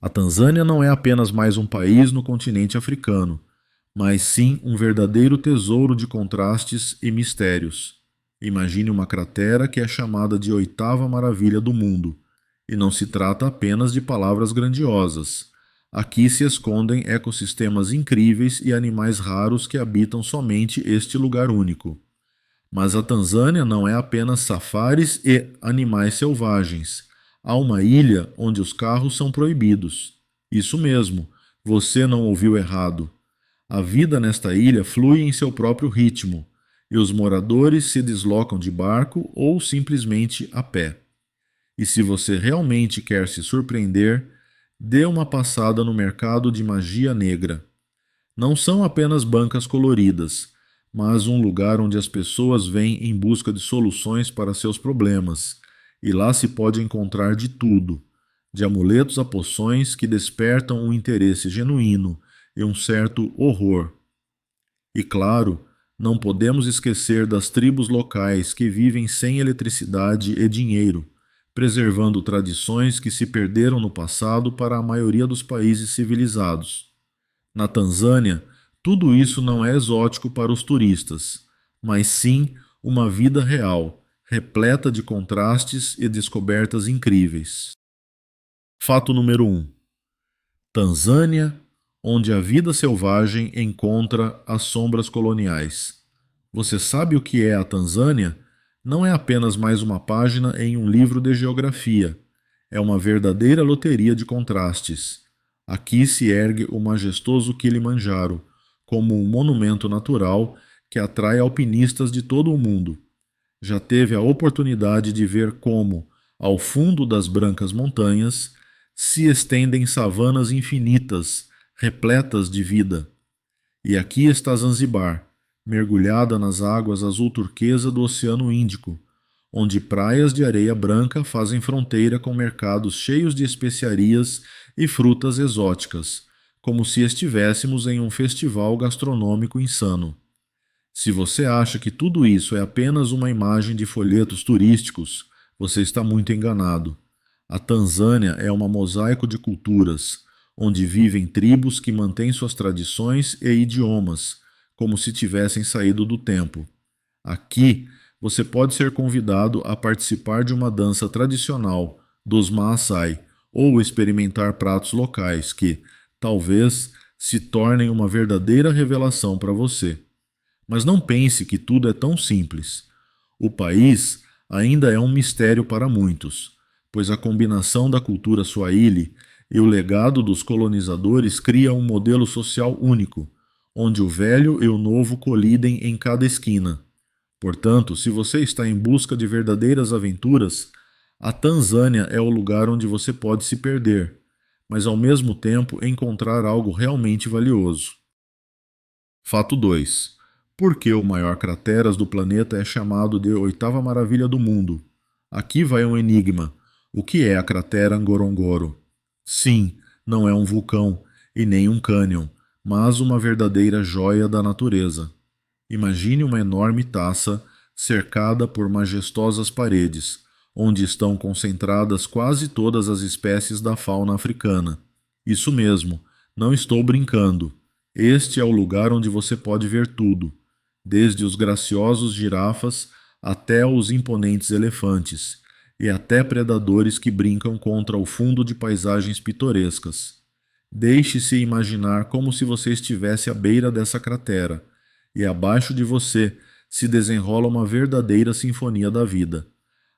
A Tanzânia não é apenas mais um país no continente africano, mas sim um verdadeiro tesouro de contrastes e mistérios. Imagine uma cratera que é chamada de oitava maravilha do mundo, e não se trata apenas de palavras grandiosas. Aqui se escondem ecossistemas incríveis e animais raros que habitam somente este lugar único. Mas a Tanzânia não é apenas safaris e animais selvagens. Há uma ilha onde os carros são proibidos. Isso mesmo, você não ouviu errado. A vida nesta ilha flui em seu próprio ritmo, e os moradores se deslocam de barco ou simplesmente a pé. E se você realmente quer se surpreender, dê uma passada no mercado de magia negra. Não são apenas bancas coloridas, mas um lugar onde as pessoas vêm em busca de soluções para seus problemas, e lá se pode encontrar de tudo, de amuletos a poções que despertam um interesse genuíno e um certo horror. E claro, não podemos esquecer das tribos locais que vivem sem eletricidade e dinheiro, preservando tradições que se perderam no passado para a maioria dos países civilizados. Na Tanzânia, tudo isso não é exótico para os turistas, mas sim uma vida real, repleta de contrastes e descobertas incríveis. Fato número 1. Tanzânia, onde a vida selvagem encontra as sombras coloniais. Você sabe o que é a Tanzânia? Não é apenas mais uma página em um livro de geografia. É uma verdadeira loteria de contrastes. Aqui se ergue o majestoso Kilimanjaro, como um monumento natural que atrai alpinistas de todo o mundo. Já teve a oportunidade de ver como, ao fundo das brancas montanhas, se estendem savanas infinitas, repletas de vida. E aqui está Zanzibar, mergulhada nas águas azul turquesa do Oceano Índico, onde praias de areia branca fazem fronteira com mercados cheios de especiarias e frutas exóticas, como se estivéssemos em um festival gastronômico insano. Se você acha que tudo isso é apenas uma imagem de folhetos turísticos, você está muito enganado. A Tanzânia é um mosaico de culturas, onde vivem tribos que mantêm suas tradições e idiomas, como se tivessem saído do tempo. Aqui, você pode ser convidado a participar de uma dança tradicional dos Maasai ou experimentar pratos locais que, talvez, se tornem uma verdadeira revelação para você. Mas não pense que tudo é tão simples. O país ainda é um mistério para muitos, pois a combinação da cultura swahili e o legado dos colonizadores cria um modelo social único, onde o velho e o novo colidem em cada esquina. Portanto, se você está em busca de verdadeiras aventuras, a Tanzânia é o lugar onde você pode se perder, mas ao mesmo tempo encontrar algo realmente valioso. Fato 2. Por que o maior crateras do planeta é chamado de oitava maravilha do mundo? Aqui vai um enigma. O que é a cratera Ngorongoro? Sim, não é um vulcão e nem um cânion, mas uma verdadeira joia da natureza. Imagine uma enorme taça cercada por majestosas paredes, onde estão concentradas quase todas as espécies da fauna africana. Isso mesmo, não estou brincando. Este é o lugar onde você pode ver tudo, desde os graciosos girafas até os imponentes elefantes, e até predadores que brincam contra o fundo de paisagens pitorescas. Deixe-se imaginar como se você estivesse à beira dessa cratera, e abaixo de você se desenrola uma verdadeira sinfonia da vida.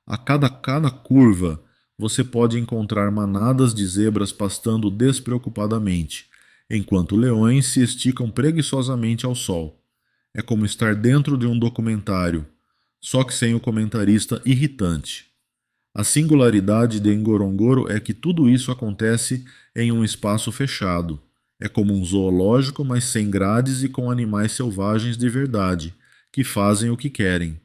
A cada curva, você pode encontrar manadas de zebras pastando despreocupadamente, enquanto leões se esticam preguiçosamente ao sol. É como estar dentro de um documentário, só que sem o comentarista irritante. A singularidade de Ngorongoro é que tudo isso acontece em um espaço fechado. É como um zoológico, mas sem grades e com animais selvagens de verdade, que fazem o que querem.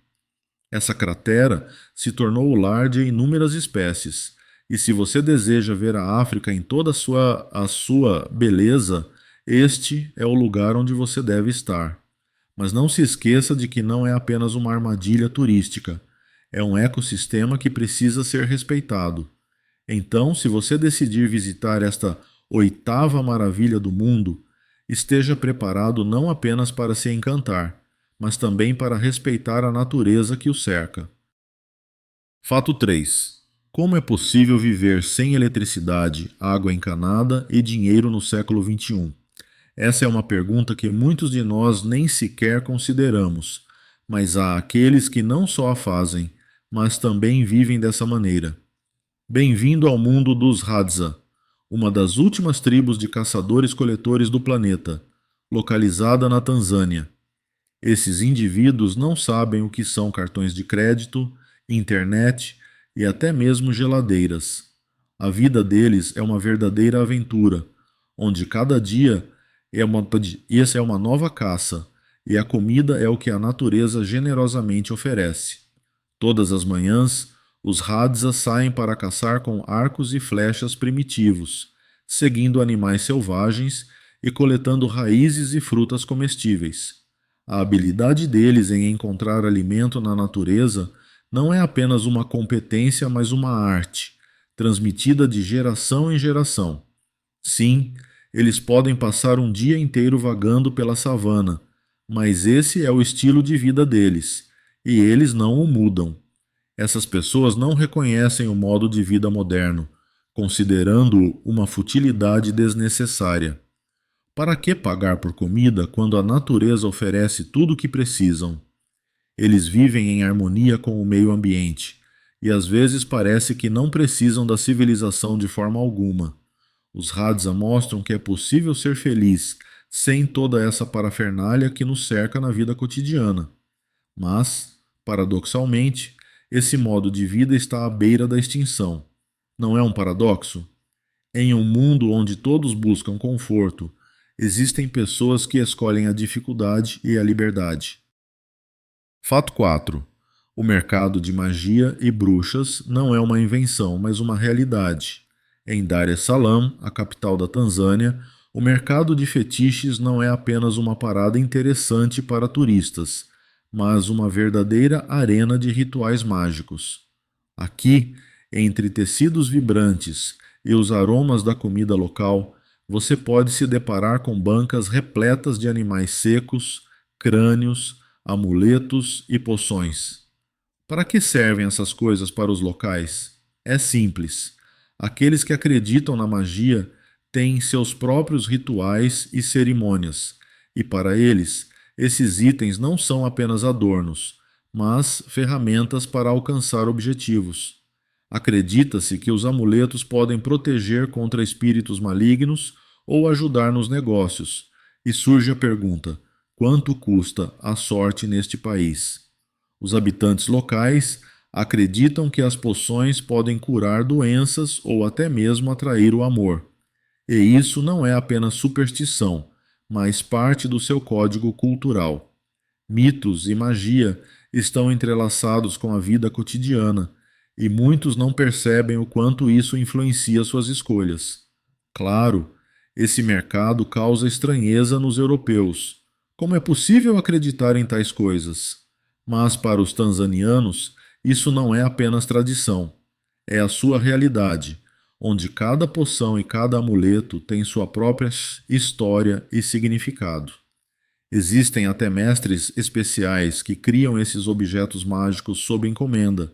Essa cratera se tornou o lar de inúmeras espécies, e se você deseja ver a África em toda a sua beleza, este é o lugar onde você deve estar. Mas não se esqueça de que não é apenas uma armadilha turística, é um ecossistema que precisa ser respeitado. Então, se você decidir visitar esta oitava maravilha do mundo, esteja preparado não apenas para se encantar, mas também para respeitar a natureza que o cerca. Fato 3. Como é possível viver sem eletricidade, água encanada e dinheiro no século XXI? Essa é uma pergunta que muitos de nós nem sequer consideramos, mas há aqueles que não só a fazem, mas também vivem dessa maneira. Bem-vindo ao mundo dos Hadza, uma das últimas tribos de caçadores-coletores do planeta, localizada na Tanzânia. Esses indivíduos não sabem o que são cartões de crédito, internet e até mesmo geladeiras. A vida deles é uma verdadeira aventura, onde cada dia essa é uma nova caça e a comida é o que a natureza generosamente oferece. Todas as manhãs, os Hadza saem para caçar com arcos e flechas primitivos, seguindo animais selvagens e coletando raízes e frutas comestíveis. A habilidade deles em encontrar alimento na natureza não é apenas uma competência, mas uma arte, transmitida de geração em geração. Sim, eles podem passar um dia inteiro vagando pela savana, mas esse é o estilo de vida deles, e eles não o mudam. Essas pessoas não reconhecem o modo de vida moderno, considerando-o uma futilidade desnecessária. Para que pagar por comida quando a natureza oferece tudo o que precisam? Eles vivem em harmonia com o meio ambiente, e às vezes parece que não precisam da civilização de forma alguma. Os Hadza mostram que é possível ser feliz sem toda essa parafernália que nos cerca na vida cotidiana. Mas, paradoxalmente, esse modo de vida está à beira da extinção. Não é um paradoxo? Em um mundo onde todos buscam conforto, existem pessoas que escolhem a dificuldade e a liberdade. Fato 4. O mercado de magia e bruxas não é uma invenção, mas uma realidade. Em Dar es Salaam, a capital da Tanzânia, o mercado de fetiches não é apenas uma parada interessante para turistas, mas uma verdadeira arena de rituais mágicos. Aqui, entre tecidos vibrantes e os aromas da comida local, você pode se deparar com bancas repletas de animais secos, crânios, amuletos e poções. Para que servem essas coisas para os locais? É simples. Aqueles que acreditam na magia têm seus próprios rituais e cerimônias, e para eles, esses itens não são apenas adornos, mas ferramentas para alcançar objetivos. Acredita-se que os amuletos podem proteger contra espíritos malignos ou ajudar nos negócios, e surge a pergunta: quanto custa a sorte neste país? Os habitantes locais acreditam que as poções podem curar doenças ou até mesmo atrair o amor. E isso não é apenas superstição, mas parte do seu código cultural. Mitos e magia estão entrelaçados com a vida cotidiana, e muitos não percebem o quanto isso influencia suas escolhas. Claro, esse mercado causa estranheza nos europeus. Como é possível acreditar em tais coisas? Mas para os tanzanianos, isso não é apenas tradição, é a sua realidade, onde cada poção e cada amuleto tem sua própria história e significado. Existem até mestres especiais que criam esses objetos mágicos sob encomenda.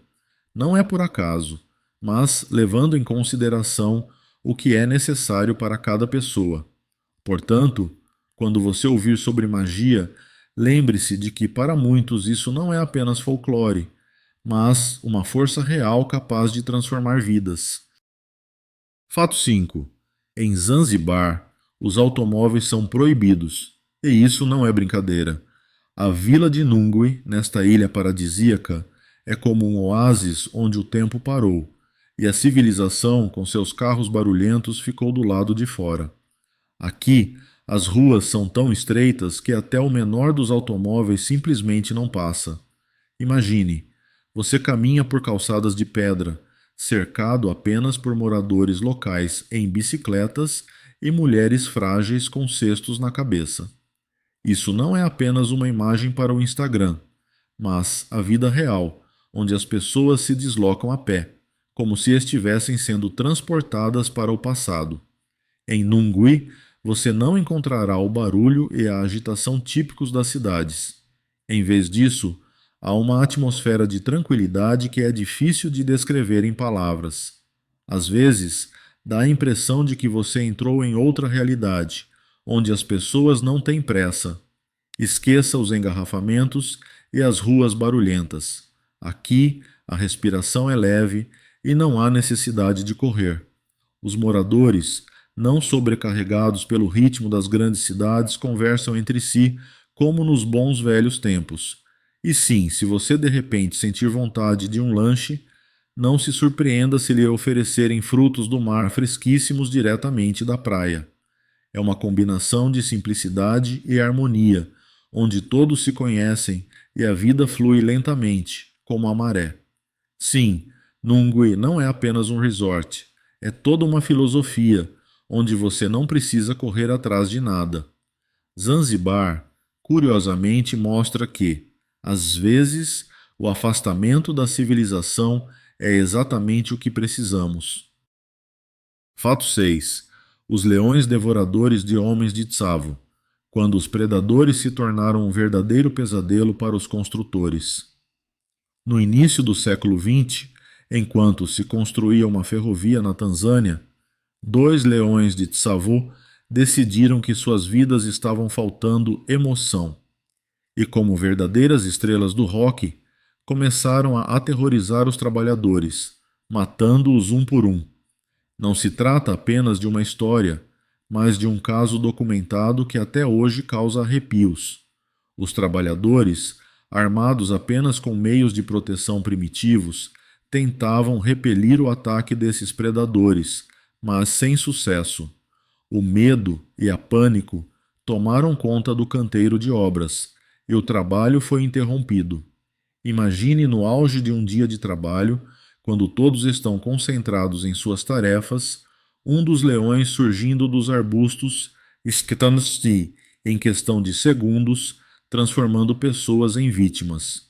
Não é por acaso, mas levando em consideração o que é necessário para cada pessoa. Portanto, quando você ouvir sobre magia, lembre-se de que para muitos isso não é apenas folclore, mas uma força real capaz de transformar vidas. Fato 5. Em Zanzibar, os automóveis são proibidos. E isso não é brincadeira. A vila de Nungwi, nesta ilha paradisíaca, é como um oásis onde o tempo parou, e a civilização, com seus carros barulhentos, ficou do lado de fora. Aqui, as ruas são tão estreitas que até o menor dos automóveis simplesmente não passa. Imagine, você caminha por calçadas de pedra, cercado apenas por moradores locais em bicicletas e mulheres frágeis com cestos na cabeça. Isso não é apenas uma imagem para o Instagram, mas a vida real, onde as pessoas se deslocam a pé, como se estivessem sendo transportadas para o passado. Em Nungui, você não encontrará o barulho e a agitação típicos das cidades. Em vez disso, há uma atmosfera de tranquilidade que é difícil de descrever em palavras. Às vezes, dá a impressão de que você entrou em outra realidade, onde as pessoas não têm pressa. Esqueça os engarrafamentos e as ruas barulhentas. Aqui, a respiração é leve e não há necessidade de correr. Os moradores, não sobrecarregados pelo ritmo das grandes cidades, conversam entre si como nos bons velhos tempos. E sim, se você de repente sentir vontade de um lanche, não se surpreenda se lhe oferecerem frutos do mar fresquíssimos diretamente da praia. É uma combinação de simplicidade e harmonia, onde todos se conhecem e a vida flui lentamente, como a maré. Sim, Nungui não é apenas um resort, é toda uma filosofia, onde você não precisa correr atrás de nada. Zanzibar, curiosamente, mostra que, às vezes, o afastamento da civilização é exatamente o que precisamos. Fato 6. Os leões devoradores de homens de Tsavo, quando os predadores se tornaram um verdadeiro pesadelo para os construtores. No início do século XX, enquanto se construía uma ferrovia na Tanzânia, 2 leões de Tsavo decidiram que suas vidas estavam faltando emoção. E como verdadeiras estrelas do rock, começaram a aterrorizar os trabalhadores, matando-os um por um. Não se trata apenas de uma história, mas de um caso documentado que até hoje causa arrepios. Os trabalhadores, armados apenas com meios de proteção primitivos, tentavam repelir o ataque desses predadores, mas sem sucesso. O medo e a pânico tomaram conta do canteiro de obras, e o trabalho foi interrompido. Imagine no auge de um dia de trabalho, quando todos estão concentrados em suas tarefas, um dos leões surgindo dos arbustos, esquitando-se em questão de segundos, transformando pessoas em vítimas.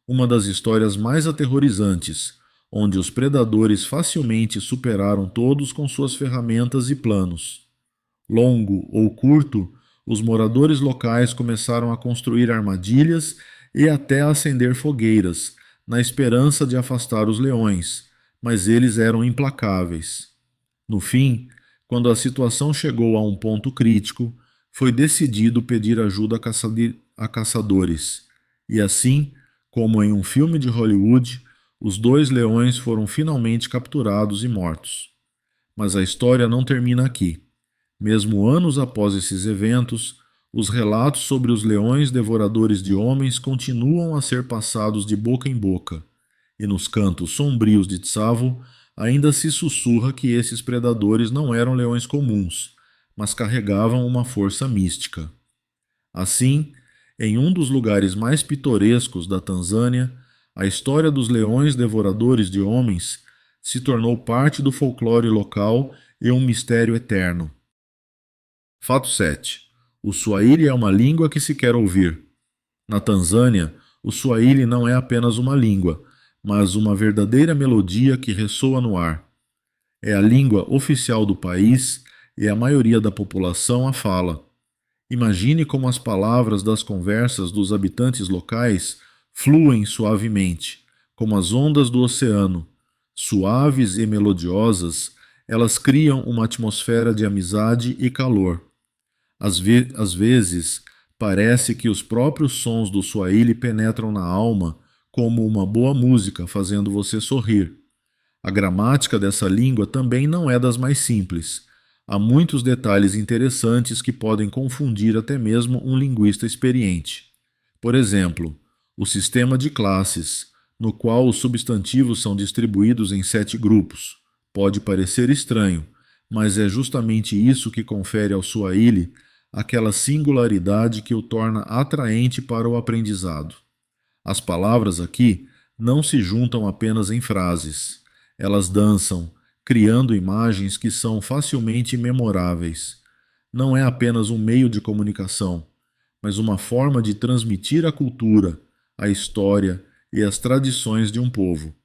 Uma das histórias mais aterrorizantes, onde os predadores facilmente superaram todos com suas ferramentas e planos. Longo ou curto, os moradores locais começaram a construir armadilhas e até a acender fogueiras, na esperança de afastar os leões, mas eles eram implacáveis. No fim, quando a situação chegou a um ponto crítico, foi decidido pedir ajuda a caçadores. E assim, como em um filme de Hollywood, os 2 leões foram finalmente capturados e mortos. Mas a história não termina aqui. Mesmo anos após esses eventos, os relatos sobre os leões devoradores de homens continuam a ser passados de boca em boca, e nos cantos sombrios de Tsavo ainda se sussurra que esses predadores não eram leões comuns, mas carregavam uma força mística. Assim, em um dos lugares mais pitorescos da Tanzânia, a história dos leões devoradores de homens se tornou parte do folclore local e um mistério eterno. Fato 7. O Swahili é uma língua que se quer ouvir. Na Tanzânia, o Swahili não é apenas uma língua, mas uma verdadeira melodia que ressoa no ar. É a língua oficial do país e a maioria da população a fala. Imagine como as palavras das conversas dos habitantes locais fluem suavemente, como as ondas do oceano. Suaves e melodiosas, elas criam uma atmosfera de amizade e calor. Às vezes, parece que os próprios sons do Swahili penetram na alma como uma boa música, fazendo você sorrir. A gramática dessa língua também não é das mais simples. Há muitos detalhes interessantes que podem confundir até mesmo um linguista experiente. Por exemplo, o sistema de classes, no qual os substantivos são distribuídos em 7 grupos. Pode parecer estranho, mas é justamente isso que confere ao Swahili aquela singularidade que o torna atraente para o aprendizado. As palavras aqui não se juntam apenas em frases. Elas dançam, criando imagens que são facilmente memoráveis. Não é apenas um meio de comunicação, mas uma forma de transmitir a cultura, a história e as tradições de um povo.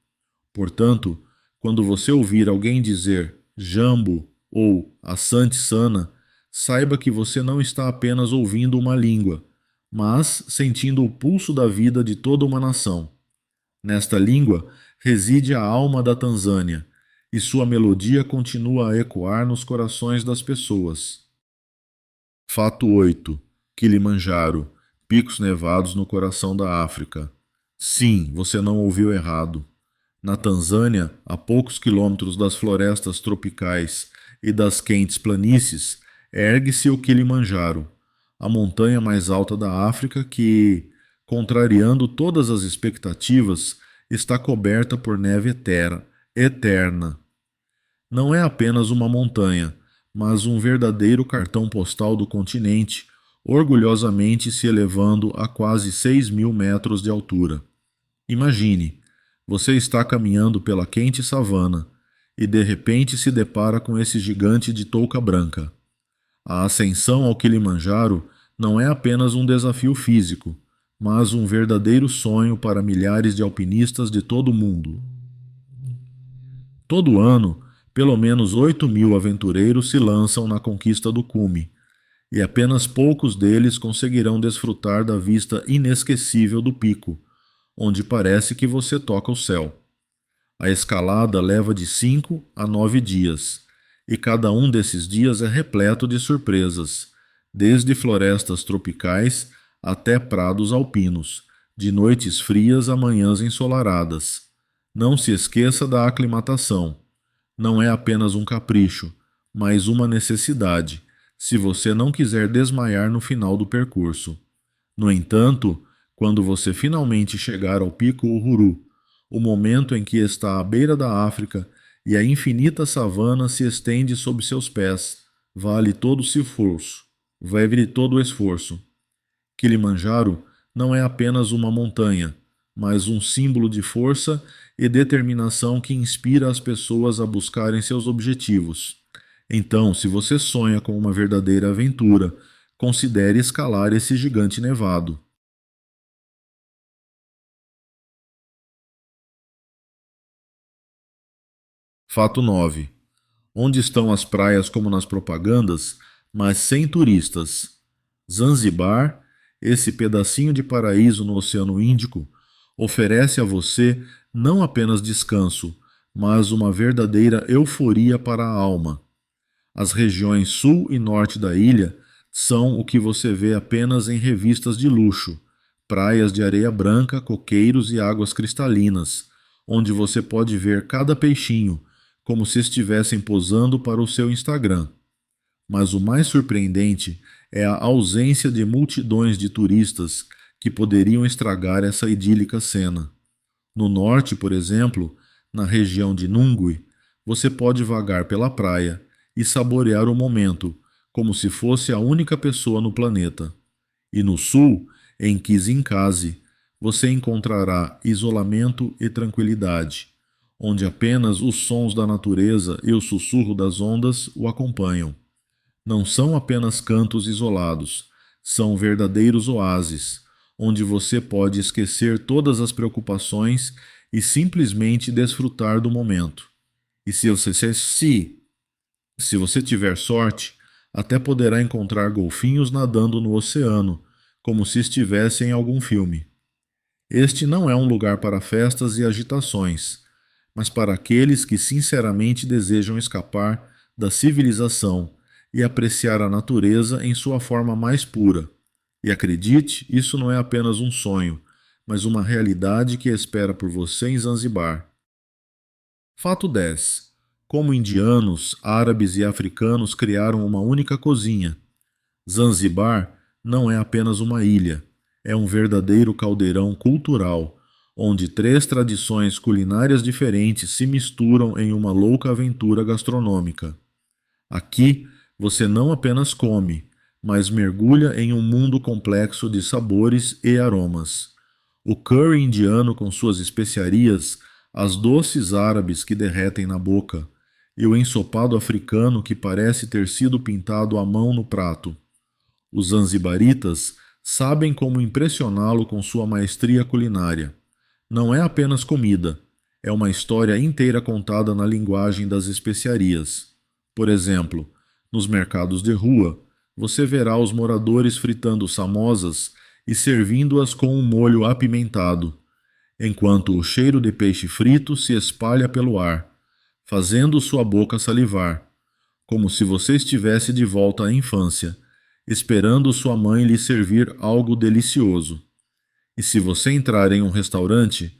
Portanto, Quando você ouvir alguém dizer jambo ou asante sana, saiba que você não está apenas ouvindo uma língua, mas sentindo o pulso da vida de toda uma nação. Nesta língua reside a alma da Tanzânia, e sua melodia continua a ecoar nos corações das pessoas. Fato 8. Kilimanjaro, picos nevados no coração da África. Sim, você não ouviu errado. Na Tanzânia, a poucos quilômetros das florestas tropicais e das quentes planícies, ergue-se o Kilimanjaro, a montanha mais alta da África que, contrariando todas as expectativas, está coberta por neve eterna. Não é apenas uma montanha, mas um verdadeiro cartão postal do continente, orgulhosamente se elevando a quase 6.000 metros de altura. Imagine, você está caminhando pela quente savana e de repente se depara com esse gigante de touca branca. A ascensão ao Kilimanjaro não é apenas um desafio físico, mas um verdadeiro sonho para milhares de alpinistas de todo o mundo. Todo ano, pelo menos 8.000 aventureiros se lançam na conquista do cume, e apenas poucos deles conseguirão desfrutar da vista inesquecível do pico, onde parece que você toca o céu. A escalada leva de 5 a 9 dias, e cada um desses dias é repleto de surpresas, desde florestas tropicais até prados alpinos, de noites frias a manhãs ensolaradas. Não se esqueça da aclimatação. Não é apenas um capricho, mas uma necessidade, se você não quiser desmaiar no final do percurso. No entanto, quando você finalmente chegar ao Pico Uhuru, o momento em que está à beira da África e a infinita savana se estende sob seus pés, vale todo o esforço. Kilimanjaro não é apenas uma montanha, mas um símbolo de força e determinação que inspira as pessoas a buscarem seus objetivos. Então, se você sonha com uma verdadeira aventura, considere escalar esse gigante nevado. Fato 9. Onde estão as praias como nas propagandas, mas sem turistas? Zanzibar, esse pedacinho de paraíso no Oceano Índico, oferece a você não apenas descanso, mas uma verdadeira euforia para a alma. As regiões sul e norte da ilha são o que você vê apenas em revistas de luxo, praias de areia branca, coqueiros e águas cristalinas, onde você pode ver cada peixinho, como se estivessem posando para o seu Instagram. Mas o mais surpreendente é a ausência de multidões de turistas que poderiam estragar essa idílica cena. No norte, por exemplo, na região de Nungwi, você pode vagar pela praia e saborear o momento, como se fosse a única pessoa no planeta. E no sul, em Kizinkase, você encontrará isolamento e tranquilidade, onde apenas os sons da natureza e o sussurro das ondas o acompanham. Não são apenas cantos isolados, são verdadeiros oásis, onde você pode esquecer todas as preocupações e simplesmente desfrutar do momento. E se você tiver sorte, até poderá encontrar golfinhos nadando no oceano, como se estivesse em algum filme. Este não é um lugar para festas e agitações, mas para aqueles que sinceramente desejam escapar da civilização e apreciar a natureza em sua forma mais pura. E acredite, isso não é apenas um sonho, mas uma realidade que espera por você em Zanzibar. Fato 10. Como indianos, árabes e africanos criaram uma única cozinha. Zanzibar não é apenas uma ilha, é um verdadeiro caldeirão cultural, onde três tradições culinárias diferentes se misturam em uma louca aventura gastronômica. Aqui, você não apenas come, mas mergulha em um mundo complexo de sabores e aromas. O curry indiano com suas especiarias, as doces árabes que derretem na boca, e o ensopado africano que parece ter sido pintado à mão no prato. Os zanzibaritas sabem como impressioná-lo com sua maestria culinária. Não é apenas comida, é uma história inteira contada na linguagem das especiarias. Por exemplo, nos mercados de rua, você verá os moradores fritando samosas e servindo-as com um molho apimentado, enquanto o cheiro de peixe frito se espalha pelo ar, fazendo sua boca salivar, como se você estivesse de volta à infância, esperando sua mãe lhe servir algo delicioso. E se você entrar em um restaurante,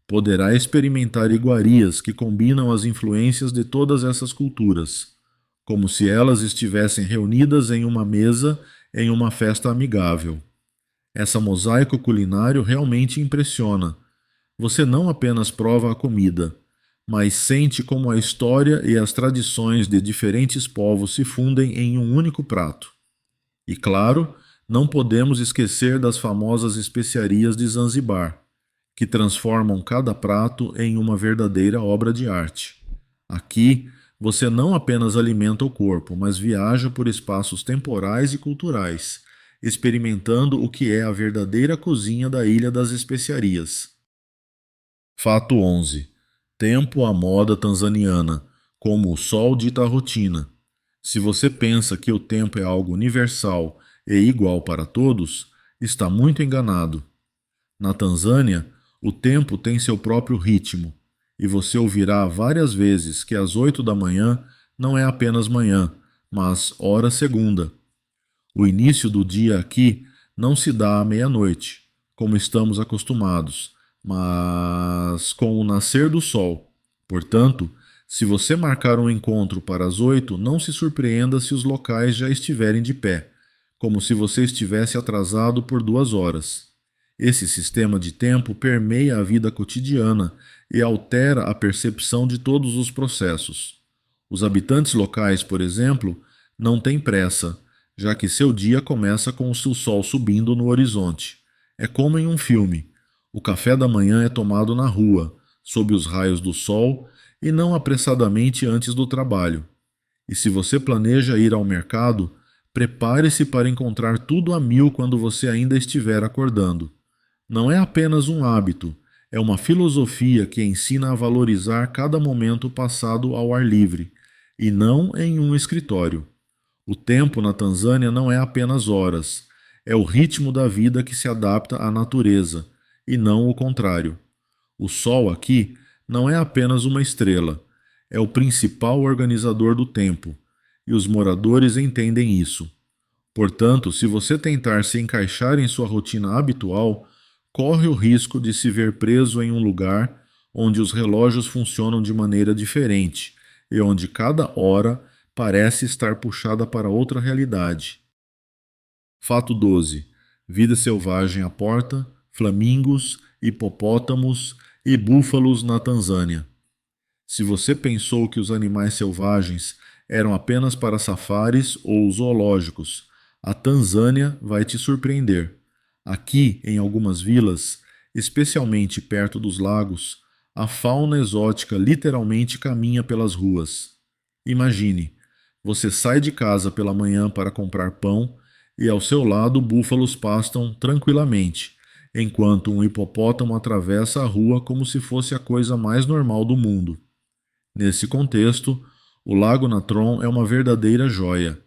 poderá experimentar iguarias que combinam as influências de todas essas culturas, como se elas estivessem reunidas em uma mesa em uma festa amigável. Essa mosaico culinário realmente impressiona. Você não apenas prova a comida, mas sente como a história e as tradições de diferentes povos se fundem em um único prato. E claro, não podemos esquecer das famosas especiarias de Zanzibar, que transformam cada prato em uma verdadeira obra de arte. Aqui, você não apenas alimenta o corpo, mas viaja por espaços temporais e culturais, experimentando o que é a verdadeira cozinha da Ilha das Especiarias. Fato 11. Tempo à moda tanzaniana, como o sol dita a rotina. Se você pensa que o tempo é algo universal e igual para todos, está muito enganado. Na Tanzânia, o tempo tem seu próprio ritmo, e você ouvirá várias vezes que às 8 da manhã não é apenas manhã, mas hora segunda. O início do dia aqui não se dá à meia-noite, como estamos acostumados, mas com o nascer do sol. Portanto, se você marcar um encontro para as 8, não se surpreenda se os locais já estiverem de pé, como se você estivesse atrasado por 2 horas. Esse sistema de tempo permeia a vida cotidiana e altera a percepção de todos os processos. Os habitantes locais, por exemplo, não têm pressa, já que seu dia começa com o seu sol subindo no horizonte. É como em um filme. O café da manhã é tomado na rua, sob os raios do sol e não apressadamente antes do trabalho. E se você planeja ir ao mercado, prepare-se para encontrar tudo a mil quando você ainda estiver acordando. Não é apenas um hábito, é uma filosofia que ensina a valorizar cada momento passado ao ar livre, e não em um escritório. O tempo na Tanzânia não é apenas horas, é o ritmo da vida que se adapta à natureza, e não o contrário. O sol aqui não é apenas uma estrela, é o principal organizador do tempo, e os moradores entendem isso. Portanto, se você tentar se encaixar em sua rotina habitual, corre o risco de se ver preso em um lugar onde os relógios funcionam de maneira diferente e onde cada hora parece estar puxada para outra realidade. Fato 12. Vida selvagem à porta, flamingos, hipopótamos e búfalos na Tanzânia. Se você pensou que os animais selvagens eram apenas para safaris ou zoológicos, a Tanzânia vai te surpreender. Aqui, em algumas vilas, especialmente perto dos lagos, a fauna exótica literalmente caminha pelas ruas. Imagine, você sai de casa pela manhã para comprar pão e ao seu lado búfalos pastam tranquilamente, enquanto um hipopótamo atravessa a rua como se fosse a coisa mais normal do mundo. Nesse contexto, o Lago Natron é uma verdadeira joia.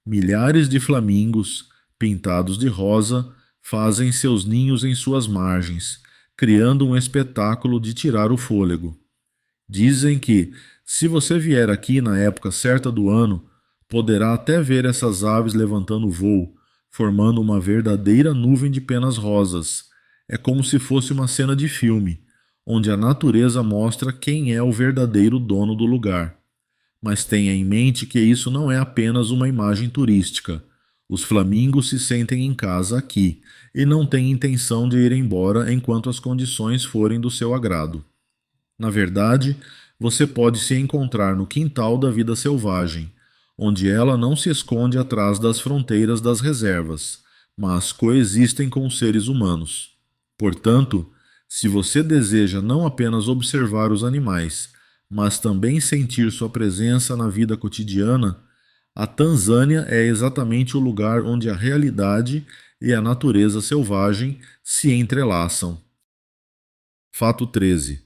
Milhares de flamingos, pintados de rosa, fazem seus ninhos em suas margens, criando um espetáculo de tirar o fôlego. Dizem que, se você vier aqui na época certa do ano, poderá até ver essas aves levantando voo, formando uma verdadeira nuvem de penas rosas. É como se fosse uma cena de filme, onde a natureza mostra quem é o verdadeiro dono do lugar. Mas tenha em mente que isso não é apenas uma imagem turística. Os flamingos se sentem em casa aqui e não têm intenção de ir embora enquanto as condições forem do seu agrado. Na verdade, você pode se encontrar no quintal da vida selvagem, onde ela não se esconde atrás das fronteiras das reservas, mas coexistem com os seres humanos. Portanto, se você deseja não apenas observar os animais, mas também sentir sua presença na vida cotidiana, a Tanzânia é exatamente o lugar onde a realidade e a natureza selvagem se entrelaçam. Fato 13.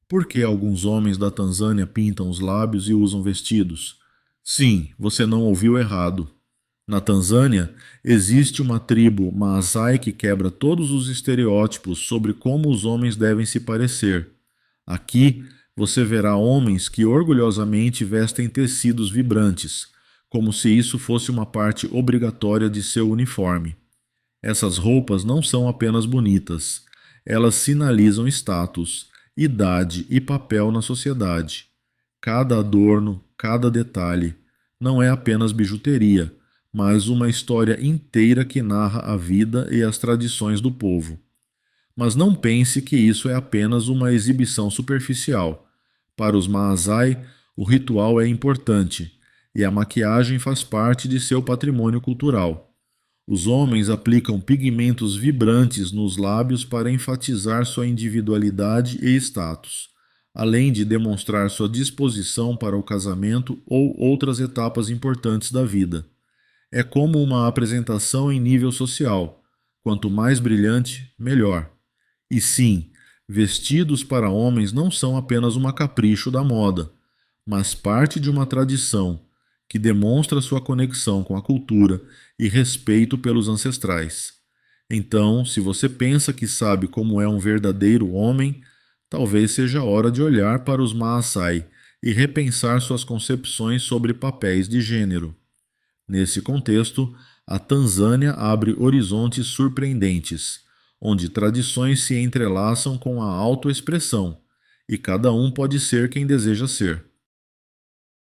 Por que alguns homens da Tanzânia pintam os lábios e usam vestidos? Sim, você não ouviu errado. Na Tanzânia, existe uma tribo Maasai que quebra todos os estereótipos sobre como os homens devem se parecer. Aqui, você verá homens que orgulhosamente vestem tecidos vibrantes, como se isso fosse uma parte obrigatória de seu uniforme. Essas roupas não são apenas bonitas, elas sinalizam status, idade e papel na sociedade. Cada adorno, cada detalhe, não é apenas bijuteria, mas uma história inteira que narra a vida e as tradições do povo. Mas não pense que isso é apenas uma exibição superficial. Para os Maasai, o ritual é importante, e a maquiagem faz parte de seu patrimônio cultural. Os homens aplicam pigmentos vibrantes nos lábios para enfatizar sua individualidade e status, além de demonstrar sua disposição para o casamento ou outras etapas importantes da vida. É como uma apresentação em nível social. Quanto mais brilhante, melhor. E sim, vestidos para homens não são apenas um capricho da moda, mas parte de uma tradição que demonstra sua conexão com a cultura e respeito pelos ancestrais. Então, se você pensa que sabe como é um verdadeiro homem, talvez seja hora de olhar para os Maasai e repensar suas concepções sobre papéis de gênero. Nesse contexto, a Tanzânia abre horizontes surpreendentes, onde tradições se entrelaçam com a autoexpressão, e cada um pode ser quem deseja ser.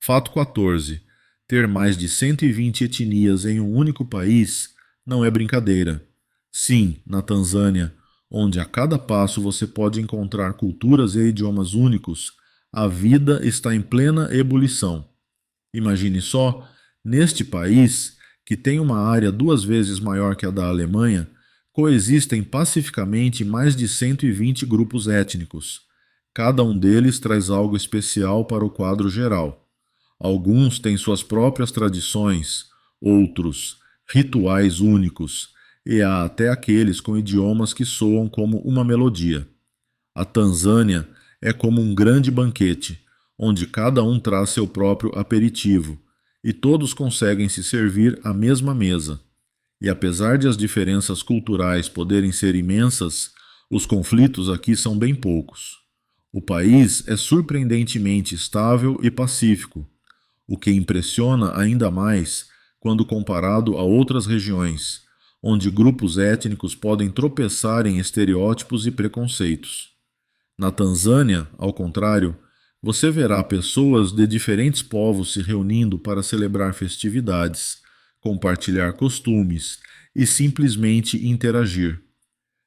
Fato 14. Ter mais de 120 etnias em um único país não é brincadeira. Sim, na Tanzânia, onde a cada passo você pode encontrar culturas e idiomas únicos, a vida está em plena ebulição. Imagine só, neste país, que tem uma área 2 vezes maior que a da Alemanha, coexistem pacificamente mais de 120 grupos étnicos. Cada um deles traz algo especial para o quadro geral. Alguns têm suas próprias tradições, outros, rituais únicos, e há até aqueles com idiomas que soam como uma melodia. A Tanzânia é como um grande banquete, onde cada um traz seu próprio aperitivo, e todos conseguem se servir à mesma mesa. E apesar de as diferenças culturais poderem ser imensas, os conflitos aqui são bem poucos. O país é surpreendentemente estável e pacífico, o que impressiona ainda mais quando comparado a outras regiões, onde grupos étnicos podem tropeçar em estereótipos e preconceitos. Na Tanzânia, ao contrário, você verá pessoas de diferentes povos se reunindo para celebrar festividades, compartilhar costumes e simplesmente interagir.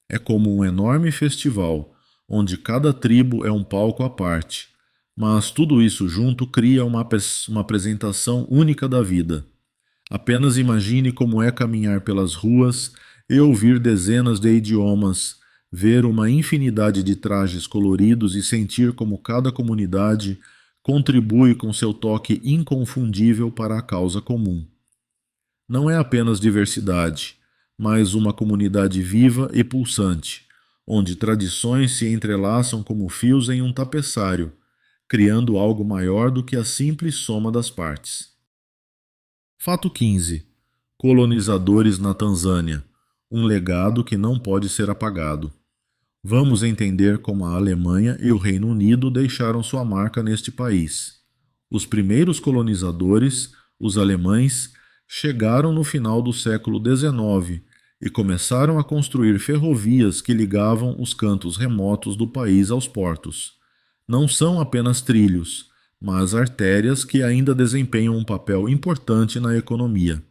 É como um enorme festival, onde cada tribo é um palco à parte, mas tudo isso junto cria uma apresentação única da vida. Apenas imagine como é caminhar pelas ruas e ouvir dezenas de idiomas, ver uma infinidade de trajes coloridos e sentir como cada comunidade contribui com seu toque inconfundível para a causa comum. Não é apenas diversidade, mas uma comunidade viva e pulsante, onde tradições se entrelaçam como fios em um tapeçário, criando algo maior do que a simples soma das partes. Fato 15. Colonizadores na Tanzânia. Um legado que não pode ser apagado. Vamos entender como a Alemanha e o Reino Unido deixaram sua marca neste país. Os primeiros colonizadores, os alemães, chegaram no final do século XIX e começaram a construir ferrovias que ligavam os cantos remotos do país aos portos. Não são apenas trilhos, mas artérias que ainda desempenham um papel importante na economia.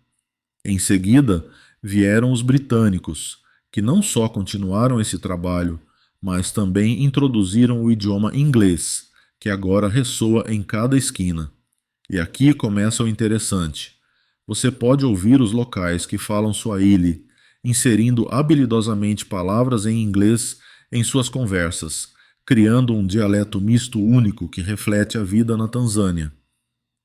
Em seguida, vieram os britânicos, que não só continuaram esse trabalho, mas também introduziram o idioma inglês, que agora ressoa em cada esquina. E aqui começa o interessante. Você pode ouvir os locais que falam Swahili, inserindo habilidosamente palavras em inglês em suas conversas, criando um dialeto misto único que reflete a vida na Tanzânia.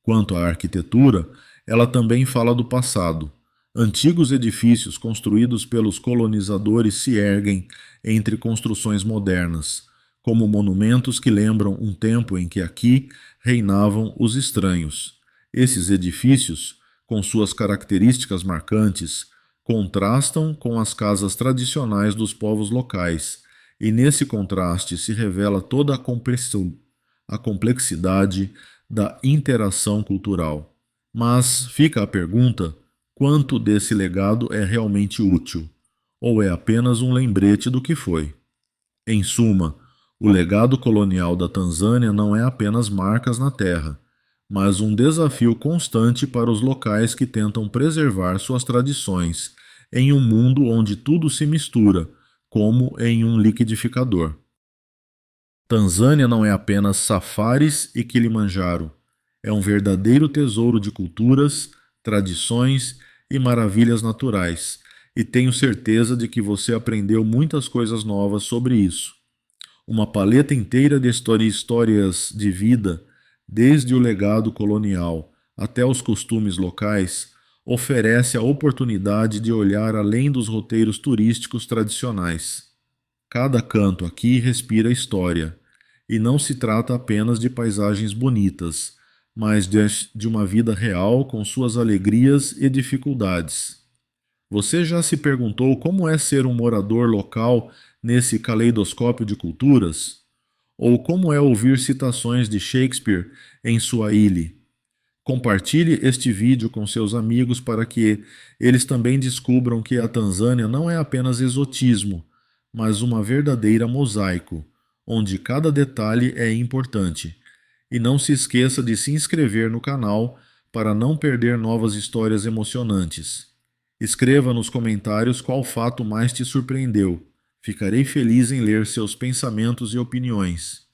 Quanto à arquitetura, ela também fala do passado. Antigos edifícios construídos pelos colonizadores se erguem entre construções modernas, como monumentos que lembram um tempo em que aqui reinavam os estranhos. Esses edifícios, com suas características marcantes, contrastam com as casas tradicionais dos povos locais, e nesse contraste se revela toda a complexidade da interação cultural. Mas fica a pergunta: quanto desse legado é realmente útil? Ou é apenas um lembrete do que foi? Em suma, o legado colonial da Tanzânia não é apenas marcas na terra, mas um desafio constante para os locais que tentam preservar suas tradições em um mundo onde tudo se mistura, como em um liquidificador. Tanzânia não é apenas safaris e Kilimanjaro, é um verdadeiro tesouro de culturas, tradições e maravilhas naturais, e tenho certeza de que você aprendeu muitas coisas novas sobre isso. Uma paleta inteira de histórias de vida, desde o legado colonial até os costumes locais, oferece a oportunidade de olhar além dos roteiros turísticos tradicionais. Cada canto aqui respira história, e não se trata apenas de paisagens bonitas, mas de uma vida real com suas alegrias e dificuldades. Você já se perguntou como é ser um morador local nesse caleidoscópio de culturas? Ou como é ouvir citações de Shakespeare em Swahili? Compartilhe este vídeo com seus amigos para que eles também descubram que a Tanzânia não é apenas exotismo, mas uma verdadeira mosaico, onde cada detalhe é importante. E não se esqueça de se inscrever no canal para não perder novas histórias emocionantes. Escreva nos comentários qual fato mais te surpreendeu. Ficarei feliz em ler seus pensamentos e opiniões.